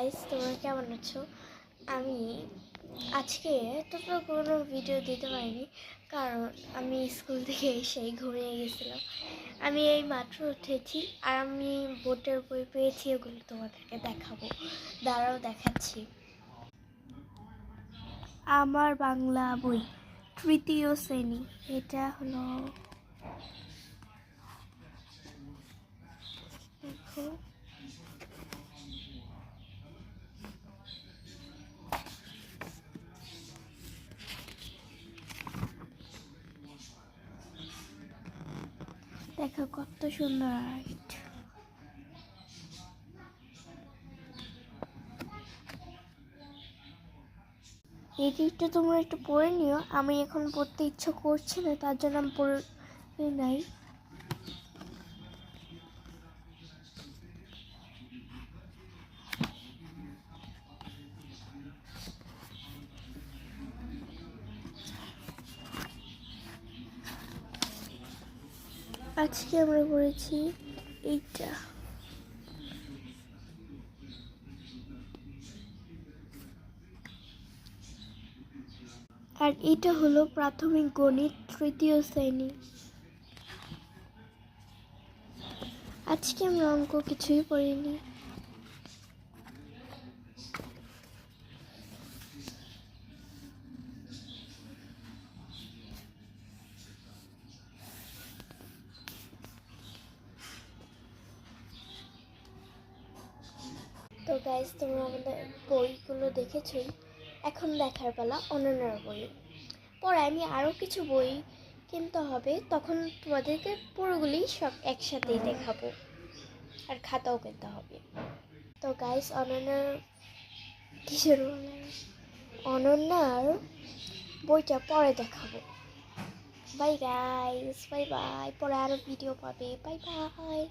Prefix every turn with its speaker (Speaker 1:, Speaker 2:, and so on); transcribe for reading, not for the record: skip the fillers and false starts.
Speaker 1: Guys, তোমরা কেমন আছো? আমি আজকে কোনো ভিডিও দিতে পারিনি, কারণ আমি স্কুল থেকে এসেই ঘুমিয়ে গেছিলাম। আমি এই মাত্র উঠেছি আর আমি বোর্ডের বই পেয়েছি, ওগুলো তোমাদেরকে দেখাবো। দাঁড়াও, দেখাচ্ছি। আমার বাংলা বই, তৃতীয় শ্রেণী। এটা হলো, দেখো, দেখো কত সুন্দর আর্ট। এই দিকটা তোমরা একটু পড়ে নিও। আমি এখন পড়তে ইচ্ছা করছে না, তার জন্য আমি পড়ে নাই। আজকে আমরা পড়েছি এইটা। আর এটা হলো প্রাথমিক গণিত, তৃতীয় শ্রেণী। আজকে আমরা অঙ্ক কিছুই পড়িনি। তো গাইস, তোমরা আমাদের বইগুলো দেখেছোই, এখন দেখার পালা অনন্যার বই। পরে আমি আরও কিছু বই কিনতে হবে, তখন তোমাদেরকে পুরোগুলি সব একসাথেই দেখাবো, আর খাতাও কিনতে হবে। তো গাইস, অনন্যার বইটা পরে দেখাবো। Bye guys, bye bye. পরে আরও ভিডিও পাবে। Bye bye.